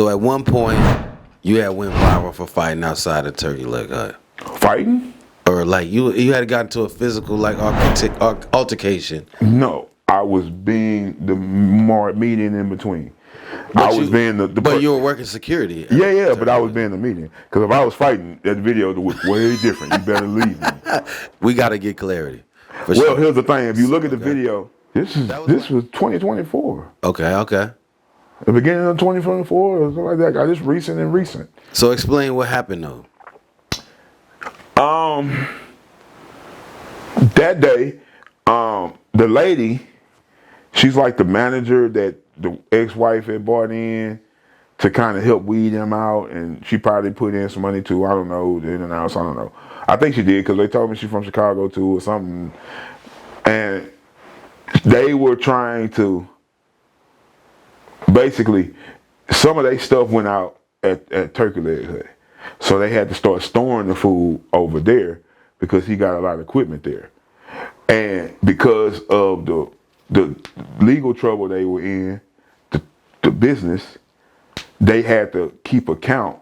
So at one point, you had went viral for fighting outside of Turkey Leg Hut. Fighting? Or like you had gotten to a physical like altercation. No, I was being the more median in between. But you were working security. Yeah, but I was being the median. Because if I was fighting, that video was way different. You better leave me. We got to get clarity. Well, here's the thing. If you look at the video, this was 2024. Okay. The beginning of 2024 or something like that. Got this recent. So explain what happened though. That day, the lady, she's like the manager that the ex-wife had brought in to kind of help weed him out, and she probably put in some money too. I don't know, the in and outs, I don't know. I think she did because they told me she's from Chicago too or something. And they were trying to, basically, some of their stuff went out at Turkey Leg Hut. So they had to start storing the food over there because he got a lot of equipment there. And because of the legal trouble they were in, the business, they had to keep account.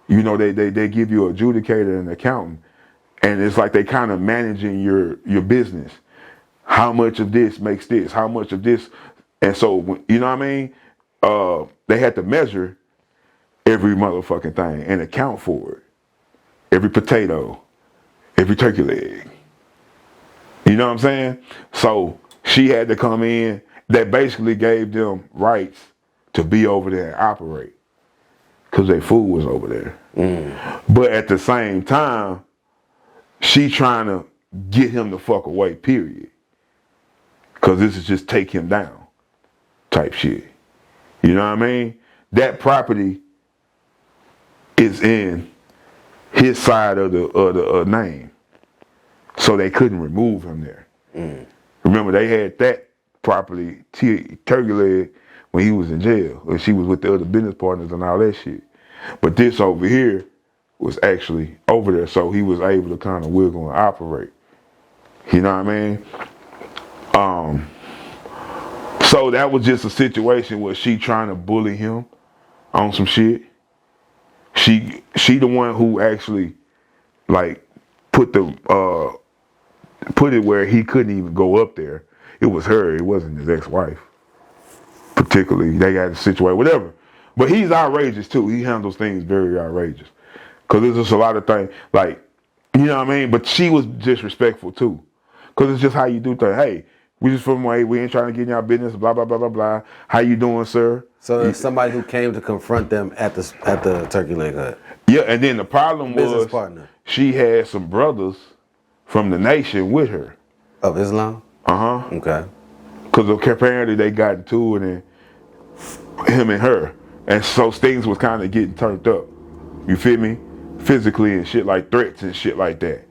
You know, they give you an adjudicator and an accountant, and it's like they kind of managing your business. How much of this makes this? How much of this? And so, you know what I mean? They had to measure every motherfucking thing and account for it. Every potato, every turkey leg. You know what I'm saying? So she had to come in. That basically gave them rights to be over there and operate because their food was over there. But at the same time, she trying to get him the fuck away, period. Because this is just take him down type shit. You know what I mean? That property is in his side of the name. So they couldn't remove him there. Remember, they had that property, Turkey Leg, when he was in jail. And she was with the other business partners and all that shit. But this over here was actually over there. So he was able to kind of wiggle and operate. You know what I mean? So that was just a situation where she trying to bully him on some shit. She the one who actually like put it where he couldn't even go up there. It was her. It wasn't his ex-wife. Particularly, they got a situation, whatever. But he's outrageous too. He handles things very outrageous. Cause there's just a lot of things like, you know what I mean. But she was disrespectful too. Cause it's just how you do things. Hey, we just from away. We ain't trying to get in your business. Blah blah blah blah blah. How you doing, sir? So there's somebody who came to confront them at the Turkey Leg Hut. Yeah, and then the problem Business was partner. She had some brothers from the nation with her. Of Islam? Okay. Because apparently they got into it, and him and her. And so things was kind of getting turned up. You feel me? Physically and shit, like threats and shit like that.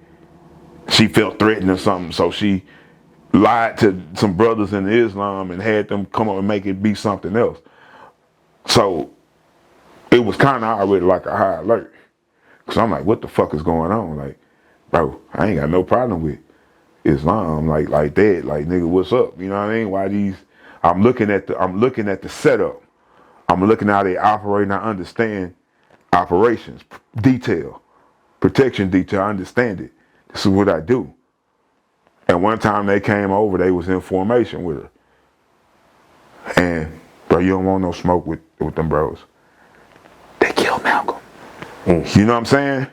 She felt threatened or something, so she lied to some brothers in Islam and had them come up and make it be something else. So it was kind of already like a high alert. Because I'm like, what the fuck is going on? Like, bro, I ain't got no problem with Islam like that. Like, nigga, what's up? You know what I mean? Why these? I'm looking at the setup. I'm looking at how they operate, and I understand operations, detail, protection detail. I understand it. This is what I do. And one time they came over, they was in formation with her. And, bro, you don't want no smoke with them bros. They killed Malcolm. You know what I'm saying?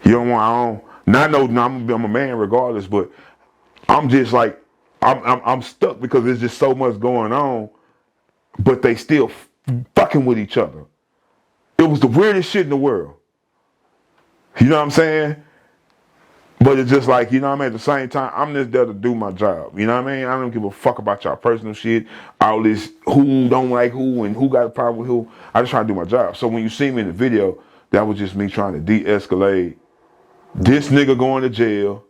You don't want, I'm a man regardless, but I'm just like, I'm stuck because there's just so much going on, but they still fucking with each other. It was the weirdest shit in the world. You know what I'm saying? But it's just like, you know what I mean? At the same time, I'm just there to do my job. You know what I mean? I don't give a fuck about y'all personal shit. All this who don't like who and who got a problem with who. I just try to do my job. So when you see me in the video, that was just me trying to de-escalate this nigga going to jail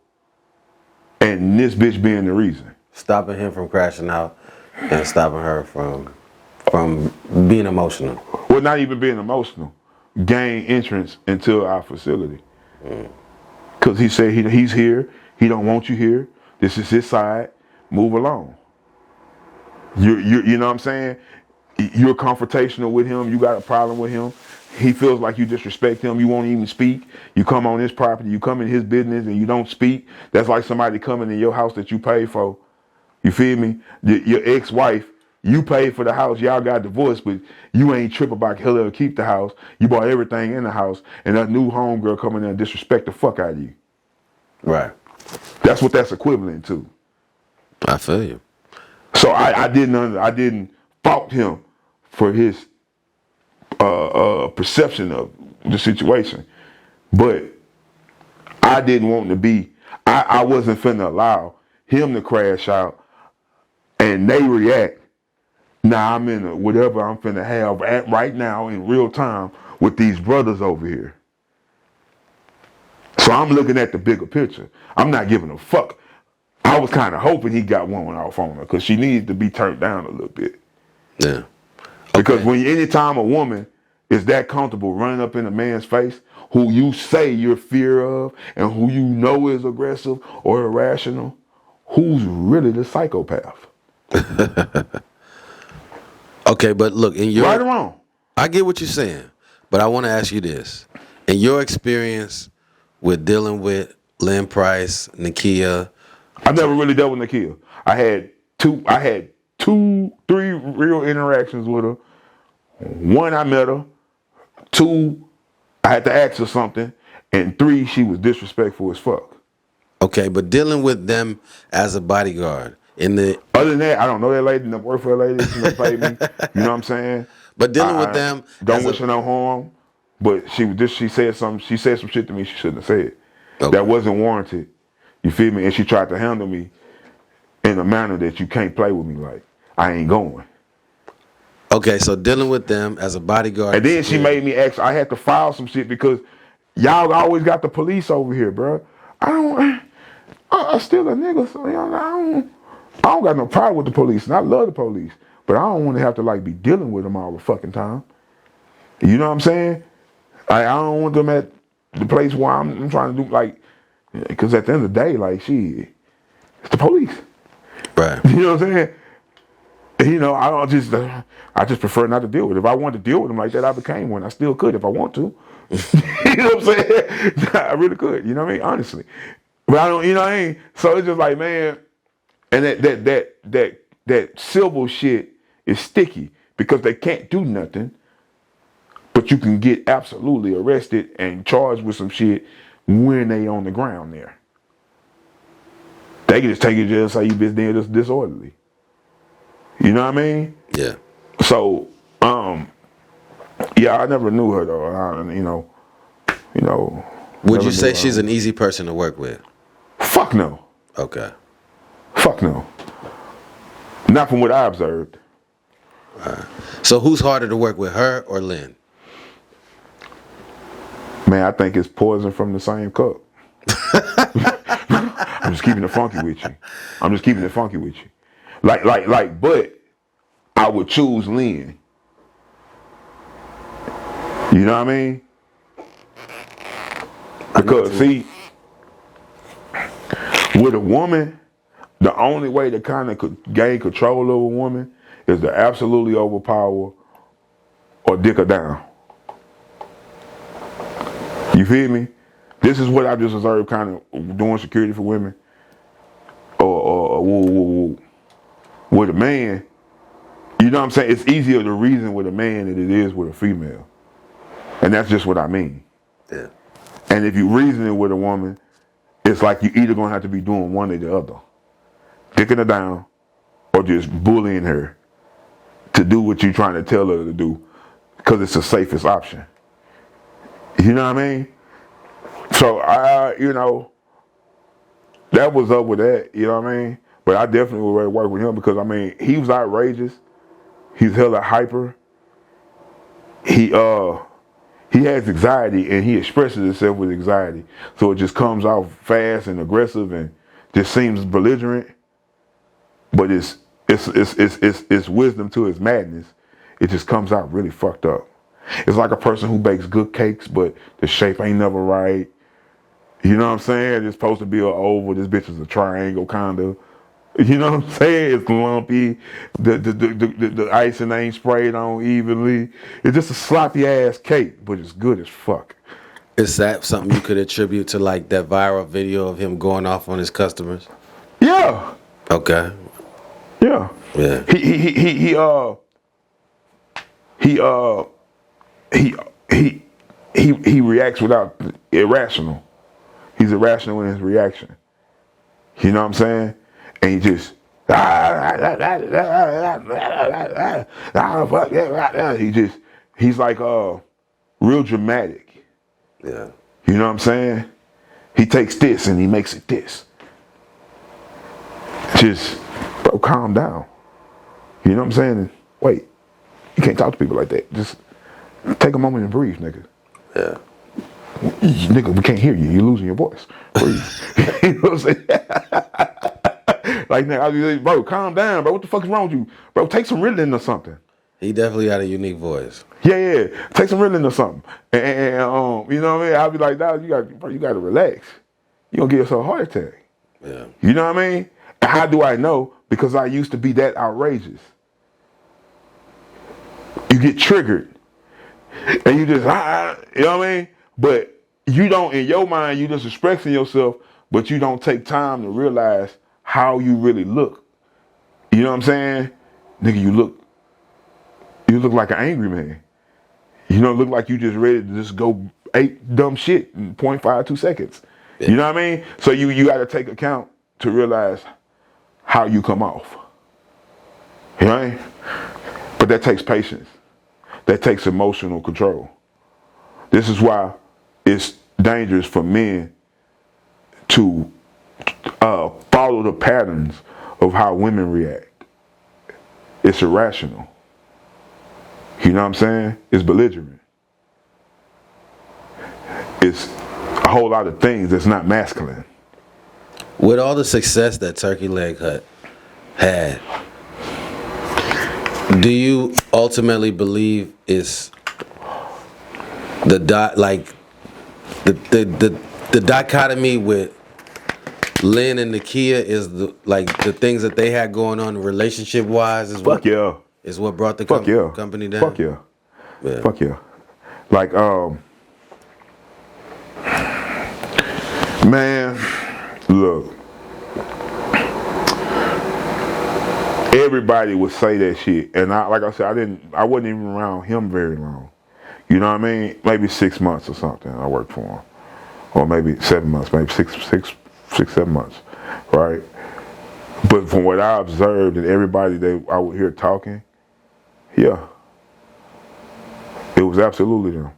and this bitch being the reason. Stopping him from crashing out and stopping her from being emotional. Well, not even being emotional. Gain entrance into our facility. Because he said he's here. He don't want you here. This is his side. Move along. You know what I'm saying? you're confrontational with him, you got a problem with him, he feels like you disrespect him, you won't even speak, you come on his property, you come in his business and you don't speak, that's like somebody coming in your house that you paid for. You feel me? Your ex-wife, you paid for the house, y'all got divorced, but you ain't tripping about her to keep the house. You bought everything in the house, and that new homegirl coming in and disrespect the fuck out of you. Right. That's what that's equivalent to. I feel you. So I didn't fault him for his perception of the situation, but I didn't want to be. I wasn't finna allow him to crash out and they react. Now I'm in a, whatever I'm finna have at right now in real time with these brothers over here. So I'm looking at the bigger picture. I'm not giving a fuck. I was kind of hoping he got one off on her because she needed to be turned down a little bit. Yeah. Okay. Because when anytime a woman is that comfortable running up in a man's face who you say you're fear of and who you know is aggressive or irrational, who's really the psychopath? Okay, but look, in your right or wrong, I get what you're saying, but I want to ask you this: in your experience with dealing with Lynn Price, Nakia, I never really dealt with Nakia. I had two, three real interactions with her. One, I met her. Two, I had to ask her something. And three, she was disrespectful as fuck. okay, but dealing with them as a bodyguard in the Other than that, I don't know that lady, never worked for that lady, she never paid me. You know what I'm saying? but dealing with them, don't wish her no harm. But she said some shit to me she shouldn't have said. Okay. That wasn't warranted. You feel me? And she tried to handle me in a manner that you can't play with me like. I ain't going. Okay, so dealing with them as a bodyguard. And then she made me ask, I had to file some shit because y'all always got the police over here, bro. I still a nigga, so I don't got no problem with the police, and I love the police, but I don't want to have to like be dealing with them all the fucking time. You know what I'm saying? I don't want them at the place where I'm trying to do like, because at the end of the day, like shit, it's the police. Right. You know what I'm saying? You know, I just prefer not to deal with it. If I wanted to deal with them like that, I became one. I still could if I want to. You know what I'm saying? I really could. You know what I mean? Honestly, but I don't. You know what I mean? So it's just like, man, and that civil shit is sticky because they can't do nothing, but you can get absolutely arrested and charged with some shit when they on the ground there. They can just take you to jail and say you been there just disorderly. You know what I mean? Yeah. So, yeah, I never knew her though. You know. Would you say she's an easy person to work with? Fuck no. Okay. Fuck no. Not from what I observed. So who's harder to work with, her or Lynn? Man, I think it's poison from the same cup. I'm just keeping it funky with you. But I would choose Lynn. You know what I mean? Because see, with a woman, the only way to kind of gain control over a woman is to absolutely overpower or dick her down. You feel me? This is what I just observed kind of doing security for women. Or with a man, you know what I'm saying? It's easier to reason with a man than it is with a female. And that's just what I mean. Yeah. And if you reasoning with a woman, it's like you either gonna have to be doing one or the other. Dicking her down or just bullying her to do what you're trying to tell her to do because it's the safest option. You know what I mean? So that was up with that, you know what I mean? But I definitely would rather work with him because he was outrageous. He's hella hyper. He has anxiety and he expresses himself with anxiety. So it just comes off fast and aggressive and just seems belligerent. But it's wisdom to his madness. It just comes out really fucked up. It's like a person who bakes good cakes, but the shape ain't never right. You know what I'm saying? It's supposed to be an oval. This bitch is a triangle, kind of. You know what I'm saying? It's lumpy. The icing ain't sprayed on evenly. It's just a sloppy ass cake, but it's good as fuck. Is that something you could attribute to like that viral video of him going off on his customers? Yeah, Okay. yeah. Yeah. He he reacts without irrational. He's irrational in his reaction. You know what I'm saying? And he just he's like real dramatic. Yeah. You know what I'm saying? He takes this and he makes it this. Just bro, calm down. You know what I'm saying? Wait, you can't talk to people like that. Just take a moment and breathe, nigga. Yeah. Nigga, we can't hear you. You're losing your voice. Breathe. You know what I'm saying? Like, nigga, I'll be like, bro, calm down, bro. What the fuck is wrong with you? Bro, take some Ritalin or something. He definitely had a unique voice. Yeah. Take some Ritalin or something. And you know what I mean? I'll be like, dog, you got to relax. You gonna get yourself a heart attack. Yeah. You know what I mean? How do I know? Because I used to be that outrageous. You get triggered. And you just, you know what I mean? But you don't, in your mind, you just expressing yourself, but you don't take time to realize how you really look. You know what I'm saying? Nigga, you look like an angry man. You don't look like you just ready to just go ape dumb shit in 0.52 seconds. Yeah. You know what I mean? So you got to take account to realize how you come off. You know what I mean? But that takes patience. That takes emotional control. This is why it's dangerous for men to follow the patterns of how women react. It's irrational. You know what I'm saying? It's belligerent. It's a whole lot of things that's not masculine. With all the success that Turkey Leg Hut had, do you ultimately believe it's the dichotomy with Lynn and Nakia is the things that they had going on relationship wise is Fuck yeah. Is what brought the company down? Fuck yeah. Yeah. Fuck yeah. Like, man, look. Everybody would say that shit. And like I said, I wasn't even around him very long. You know what I mean? Maybe 6 months or something I worked for him. Or maybe 7 months, maybe six, 7 months. Right? But from what I observed and everybody that I would hear talking, yeah. It was absolutely them.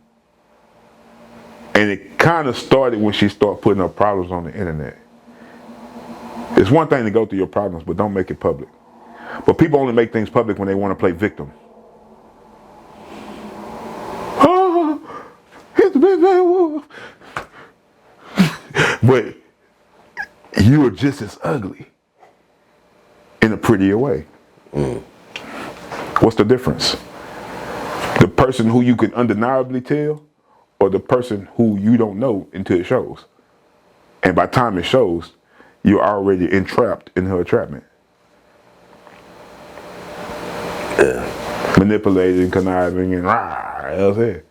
And it kind of started when she started putting up problems on the internet. It's one thing to go through your problems, but don't make it public. But people only make things public when they want to play victim. Oh, it's the big bad wolf. But you are just as ugly in a prettier way. What's the difference? The person who you can undeniably tell, or the person who you don't know until it shows. And by the time it shows, you're already entrapped in her entrapment. Yeah. Manipulating, conniving, and that's it.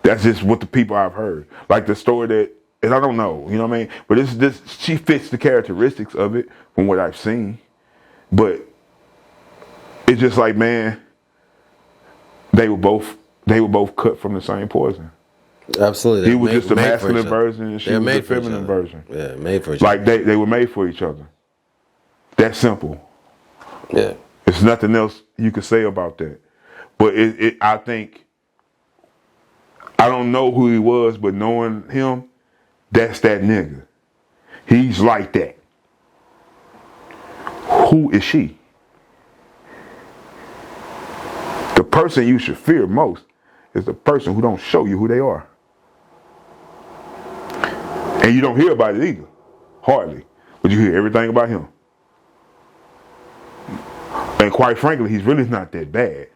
That's just what the people I've heard. Like the story that, and I don't know, you know what I mean? But this she fits the characteristics of it from what I've seen. But it's just like, man, they were both cut from the same poison. Absolutely. He was just the masculine version and she was the feminine version. Yeah, made for each other. Like they were made for each other. That simple. Yeah. There's nothing else you could say about that. But I think, I don't know who he was, but knowing him, that's that nigga. He's like that. Who is she? The person you should fear most is the person who don't show you who they are. And you don't hear about it either. Hardly. But you hear everything about him. And quite frankly, he's really not that bad.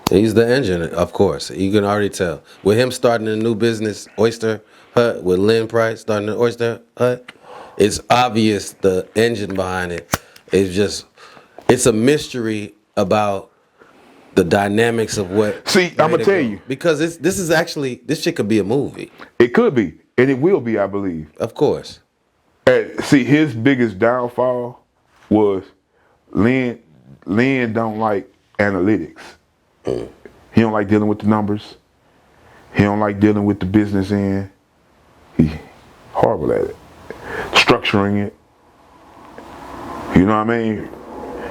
He's the engine, of course. You can already tell. With him starting a new business, Oyster Hut, with Lynn Price starting an Oyster Hut, It's obvious the engine behind it is just, it's a mystery about the dynamics of what. See, I'm gonna tell you, because this shit could be a movie. it could be, and it will be, I believe. Of course. And see, his biggest downfall was Lynn. Lynn don't like analytics. He don't like dealing with the numbers. He don't like dealing with the business end. He horrible at it. Structuring it. You know what I mean?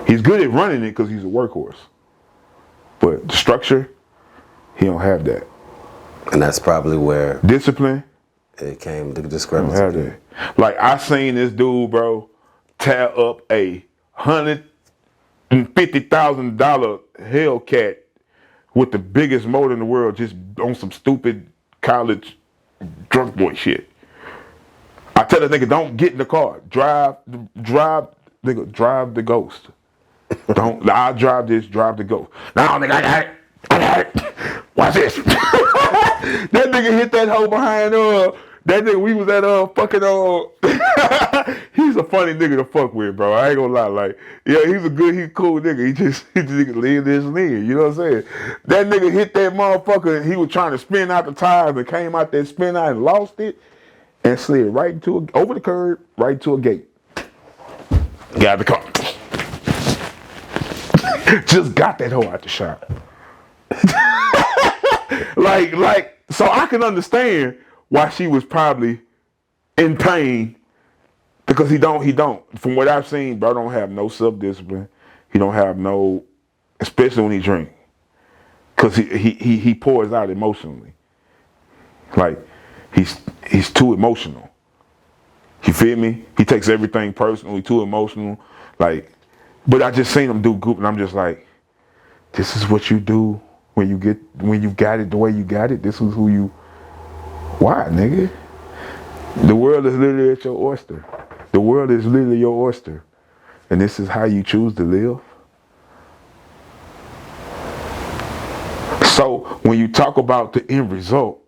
He's good at running it because he's a workhorse. But the structure, he don't have that. And that's probably where Discipline, it came to he don't discrepancy. have that. Like, I seen this dude, bro, tear up a $150,000 Hellcat with the biggest motor in the world, just on some stupid college drunk boy shit. I tell the nigga, don't get in the car. Drive, nigga, drive the Ghost. I'll drive the Ghost. Now, nigga, I got it. Watch this. That nigga hit that hoe behind, that nigga, we was at, fucking, he's a funny nigga to fuck with, bro. I ain't gonna lie. Like, yeah, he's a cool nigga. He just lean this lean. You know what I'm saying? That nigga hit that motherfucker and he was trying to spin out the tires and came out that spin out and lost it and slid right into over the curb, right to a gate. Got the car. Just got that hoe out the shop. like, so I can understand why she was probably in pain, because he don't. From what I've seen, bro, don't have no self-discipline. He don't have no, especially when he drink, because he pours out emotionally. Like, he's too emotional. You feel me? He takes everything personally, too emotional. Like, but I just seen him do goop, and I'm just like, this is what you do when you got it the way you got it. This is who you. Why, nigga? The world is literally at your oyster. The world is literally your oyster. And this is how you choose to live. So when you talk about the end result,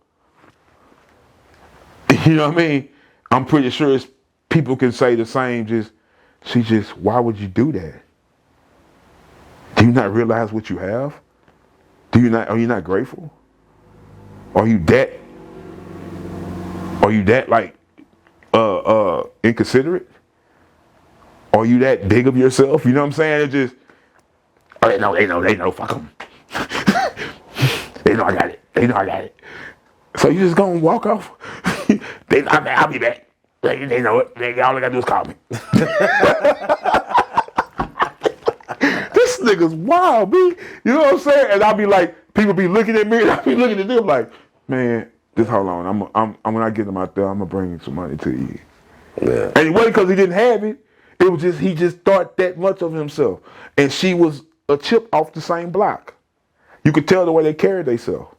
you know what I mean? I'm pretty sure people can say the same, why would you do that? Do you not realize what you have? Are you not grateful? Are you that like inconsiderate? Are you that big of yourself? You know what I'm saying? It's just, oh, they know, fuck them. They know I got it. So you just gonna walk off? I'll be back. They know it. All they gotta do is call me. This nigga's wild, B. You know what I'm saying? And I'll be like, people be looking at me, and I'll be looking at them like, man, just hold on. I'm when I get him out there, I'm gonna bring some money to you. Yeah. And it wasn't because he didn't have it. It was just he just thought that much of himself. And she was a chip off the same block. You could tell the way they carried themselves.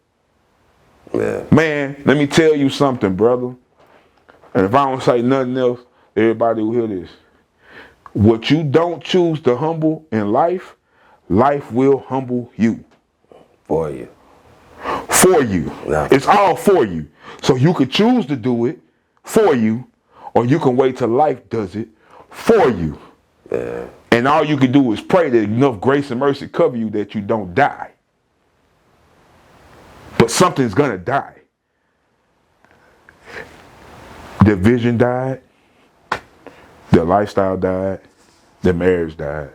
Yeah. Man, let me tell you something, brother. And if I don't say nothing else, everybody will hear this. What you don't choose to humble in life, life will humble you. For you. Yeah. It's all for you. So you could choose to do it for you, or you can wait till life does it for you. Yeah. And all you can do is pray that enough grace and mercy cover you that you don't die. But something's gonna die. Their vision died, their lifestyle died, their marriage died.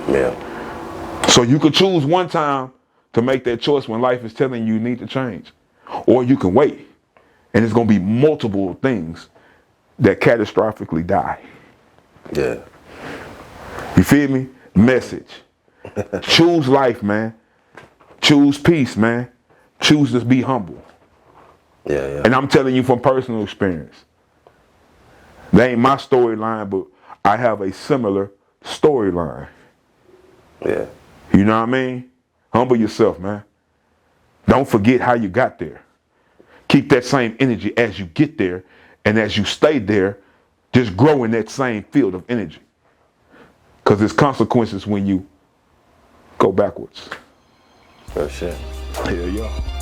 Yeah. So you could choose one time to make that choice when life is telling you need to change. Or you can wait, and it's gonna be multiple things that catastrophically die. Yeah. You feel me? Message. Choose life, man. Choose peace, man. Choose to be humble. Yeah. And I'm telling you from personal experience. That ain't my storyline, but I have a similar storyline. Yeah. You know what I mean? Humble yourself, man. Don't forget how you got there. Keep that same energy as you get there, and as you stay there, just grow in that same field of energy. Because there's consequences when you go backwards. For sure. Hell yeah.